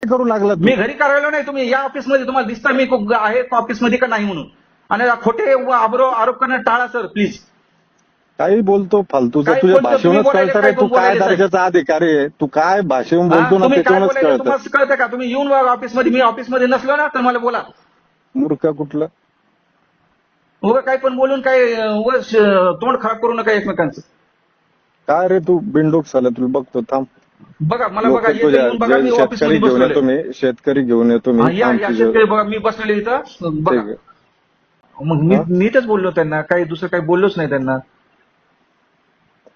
करू लागला मी घरी करायला नाही, तुम्ही या ऑफिसमध्ये तुम्हाला दिसता मी आहे ऑफिसमध्ये का नाही म्हणून, आणि खोटे आरोप करणं टाळा सर प्लीज. काही बोलतो फालतूचं, काही तुझ्या बोलतो, भाषेवरूनच तुम्ही कळतं रे बोलायले, तू काय काय बोलायले दर्जाचा अधिकारी आहे, तू काय भाषेवरून बोलतो ना तुम्ही काय त्याच्यावरूनच बोलायले कळतं. तुम्हाला कळतं का? तुम्ही येऊन ऑफिसमध्ये, मी ऑफिसमध्ये नसलो ना तर मला बोला. मूर्ख कुठलं, उगा काही पण बोलून काय तोंड खराब करू नका एकमेकांचं. काय रे तू बिनडोक झाला, तुला बघतो थांब. बघा मला लोक बघा, तुझ्या येऊन बघा, मी शेतकरी ऑफिसमध्ये घेऊन बसलोय. येतो मी, शेतकरी घेऊन येतो मी. या शेतकरी बघा, मी बसलेले इथं बघा. मग मी नीटच बोललो त्यांना, काही दुसरं काही बोललोच नाही त्यांना.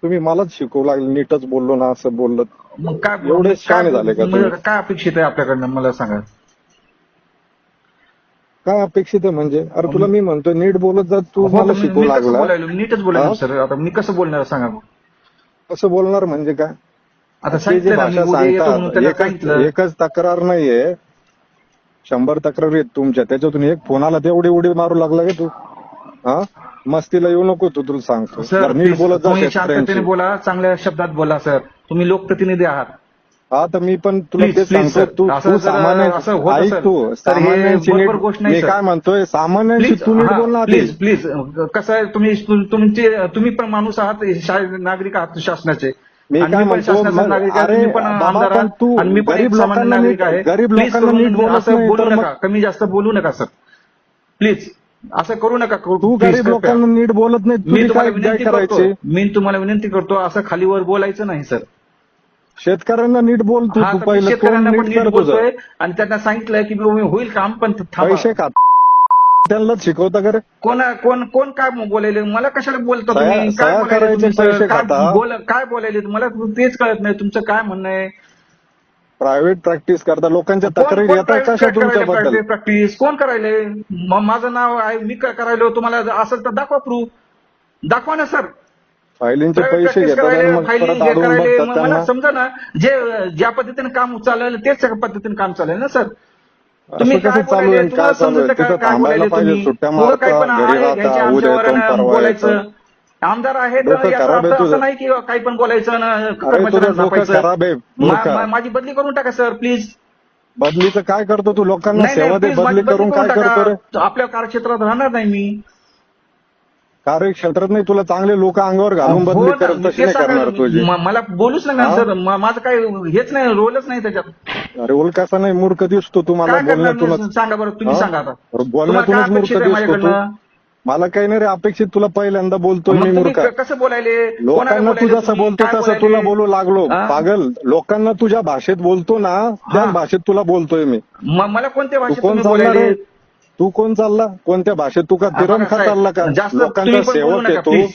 तुम्ही मलाच शिकवू लागले, नीटच बोललो ना असं बोललो. मग काय एवढे शहाणे झाले का तुम्ही? काय अपेक्षित आहे आपल्याकडनं मला सांगा. काय अपेक्षित आहे म्हणजे? अरे तुला मी म्हणतोय नीट बोलत जा, तू मला शिकवू लागला. नीटच बोलायलो सर, आता मी कसं बोलणार सांगा. कसं बोलणार म्हणजे काय? आता ते जे भाषा सांगतात सांगितलं, एकच तक्रार नाहीये, 100 तक्रारी आहेत तुमच्या, त्याच्यातून एक फोनाला तेवढी उडी मारू लागला का तू? हा मस्तीला येऊ नको तू, तुला सांगतो सर. नीट बोलत जा शांततेने शेतकऱ्यांशी. बोला, चांगल्या शब्दात बोला सर. तुम्ही लोकप्रतिनिधी आहात. हा तर मी पण तुला Please, तेच please, सांगतो, sir. तू असं सामान्य असं होतं, ऐक, sir. तू तर हे सामान्यांची बरोबर नीट, गोष्ट नाही, मी sir. काय म्हणतोय सामान्यांशी तू नीट बोल ना. प्लीज प्लीज कसं आहे, तुम्ही पण माणूस आहात, नागरिक आहात शासनाचे. मी आणि काय मी पण म्हणतो, शासनाचा नागरिक आहे, अरे तुम्ही पण बाबा आमदार पण आहात, तू आणि मी पण एक गरीब सामान्य लोकांना नागरिक आहे. गरीब Please लोकांना करून नीट बोलत असं नाही बोलू तर नका, मग कमी जास्त बोलू नका सर. प्लीज असं करू नका. तू Please, गरीब कृपया. लोकांना नीट बोलत नाही, मी तुझी तुम्हाला काय विनंती करतो, करायची? मी तुम्हाला विनंती करतो, असं खालीवर बोलायचं नाही सर. शेतकऱ्यांना नीट बोल तू, हा, तू तर मी पहिलं शेतकऱ्यांना तोंड पण नीट नीट कर तुझं. बोलतोय, आणि त्यांना सांगितलंय की बाबा होईल काम, पण थांबा. पैसे खात त्यांनाच शिकवता का रे? कोण काय बोलायले, मला कशाला बोलता सह्या- तुम्ही? काय सह्या बोलायले करायचे तुम्ही सर? पैसे खाता. काय बोलायले मला तेच कळत नाही, तुमचं काय म्हणणं आहे. प्रायव्हेट प्रॅक्टिस करता, लोकांच्या तक्रारी येतात कशा तुमच्याबद्दल? प्रॅक्टिस कोण करायले? माझं नाव आहे, मी काय करायलो, तुम्हाला असेल तर दाखवा प्रूफ, दाखवा ना सर. फायलिंगचे पैसे प्रॅक्टिस घेतात आणि करायले, मग फायलिंग परत हे अडवून करायले, बघतात मग त्यांना. मला समजा ना, ज्या पद्धतीने काम चालेल तेच पद्धतीने काम चालेल ना सर. तुम्ही असं काय कसं चालू बोलायले, आहे, तुम्हाला काय चालू आहे? समजतं का? तिथं काय थांबायला बोलायले पाहिजे, तुम्ही? सुट्ट्या उगा काही पण मारता, घरी घ्यायच्या राहता, उद्या आमच्यावर येतो परवा बोलायचं. येतो. आमदार आहेत डोकं याचा खराब आहे अर्थ तुझं. असं नाही की काही पण बोलायचं ना, अरे तुझं कर्मचाऱ्यांना डोकं झापायचं. खराब आहे मूर्खा. माझी बदली करून टाका सर प्लीज. बदलीचं काय करतो तू? लोकांना सेवा दे, प्लीज माझी बदली करून काय करतो रे? टाका. आपल्या कार्यक्षेत्रात राहणार नाही मी. कार्यक्षेत्रात नाही, तुला चांगले लोक अंगावर घालून बदली हो ना, करत मी तशी तेच नाही करणार सांगायलो. तुझी. मला बोलूच नका हा? सर, माझं काही हेच नाही, रोलच नाही त्याच्यात. अरे ओल कसा नाही, मूर्ख दिसतो तुम्हाला काय करणार बोलण्यातूनच. सांगा बरं, तुम्ही सांगा आता. तुम्हाला काय बोलण्यातूनच मूर्ख अपेक्षित आहे दिसतो तू. माझ्याकडनं? मला काही नाही रे अपेक्षित, तुला पहिल्यांदा बोलतोय मग मी तुम्ही मूर्ख. कसं बोलायले? लोकांना तू जसं बोलतो तसं तुला बोलू लागलो. हा? पागल, लोकांना तुझ्या भाषेत बोलतो ना त्याच भाषेत तुला बोलतोय मी. मला कोणत्या तू भाषेत कोण तुम्ही चालला बोलायले? रे? तू कोण चालला? कोणत्या भाषेत? तू का तिरमखा चालला का? जास्त लोकांचा तुम्ही पण बोलू सेवक आहे नका तू. प्लीज.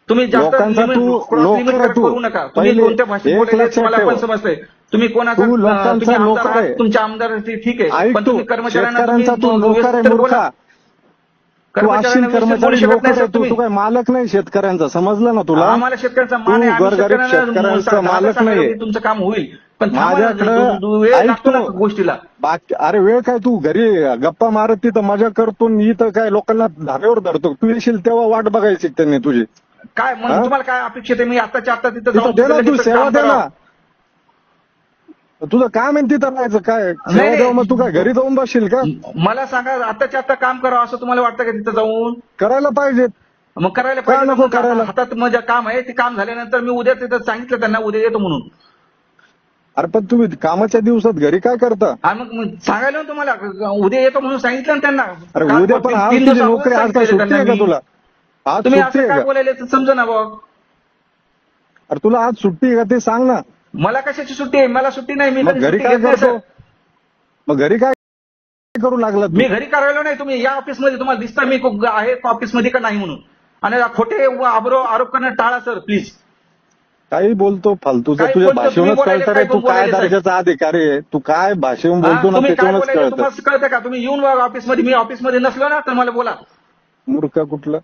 तुम्ही जास्त लोकांचा limit- तू cross limit नोकर तू. करू नका. तुम्ही पहिले कोणत्या भाषेत एक बोलायले लक्षात मला ठेव. पण समजतंय. तुम्ही कोणाचा तू लोकांचा तुम्ही आमदार नोकर आहात, आहे. तुमच्या आमदार ठीक आहे, ऐक पण तू, तुम्ही कर्मचाऱ्यांना शेतकऱ्यांचा तू नोकर आहे मूर्खा. तू अशी कर्मचारी नोकर आहे, तू काय मालक नाही शेतकऱ्यांचा, समजलं ना तुला? आम्हाला शेतकऱ्यांचा तू मान आहे, आम्ही गोरगरीब शेतकऱ्यांचा मालक नाहीये. तुमचं काम होईल, पण माझ्याकडं वेळ लागतो ना ऐकतो. गोष्टीला. बाकी अरे वेळ काय, तू घरी गप्पा मारत तिथं मजा करतो, मी तर काय लोकांना धाब्यावर धरतो. तू येशील तेव्हा वाट बघायची त्यांनी तुझी. काय मग हा? तुम्हाला काय अपेक्षित आहे? मी आताच्या आता तिथं तिथं दे ना, जाऊन तू तिथं सेवा काम दे ना. करावं. तुझं काम आहे तिथं राहायचं, काय सेवा नाही. देऊ? मग तू काय घरी जाऊन बसशील का? मला सांगा, आताच्या आता काम करावं असं तुम्हाला वाटतं का तिथं जाऊन? करायला पाहिजे. मग करायला का पाहिजे. नको मग करायला? हातात माझं काम आहे, ते काम झाल्यानंतर मी उद्या तिथं सांगितलं त्यांना, उद्या येतो म्हणून. अरे पण तुम्ही कामाच्या दिवसात घरी काय करता? आणि मग सांगायला ना तुम्हाला, उद्या येतो म्हणून सांगितलं ना त्यांना. अरे काम उद्या पण आज 3 तुझी दिवस नोकरी, आज काय सांगितलं सुट्टी आहे त्यांना का मी. तुला? आज तुम्ही सुट्टी असं आहे काय का? बोलायले तर समजा ना भाऊ. अरे तुला आज सुट्टी आहे का ते सांग ना. मला कशाची सुट्टी आहे? मला सुट्टी नाही, मी मग कधी घरी सुट्टी काय घेत नाही, करतो? सर. मग घरी काय करू लागला तू? मी घरी करायला नाही, तुम्ही या ऑफिसमध्ये तुम्हाला दिसता मी आहे ऑफिसमध्ये का नाही म्हणून, आणि खोटे आरोप करणं टाळा सर प्लीज. काही बोलतो फालतूचं, काही तुझ्या बोलतो, तुम्ही भाषेवरूनच बोलायले, कळतं रे काही तू पण काय बोलायले, दर्जाचा अधिकारी आहे, तू काय भाषेवरून बोलतो ना तुम्ही काय त्याच्यावरूनच बोलायले कळतं. तुम्हाला कळतं का? तुम्ही येऊन ऑफिसमध्ये, मी ऑफिसमध्ये नसलो ना तर मला बोला. मूर्ख कुठलं.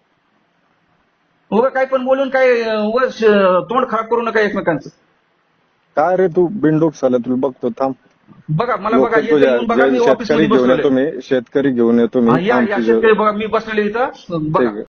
उगा काही पण बोलून काय तोंड खराब करू नका एकमेकांचं. काय रे तू बिनडोक झाला, तुला बघतो थांब. बघा मला लोक बघा, तुझ्या येऊन बघा, मी शेतकरी ऑफिसमध्ये घेऊन बसलोय. येतो मी, शेतकरी घेऊन येतो मी. या शेतकरी बघा, मी बसलेले इथं बघा.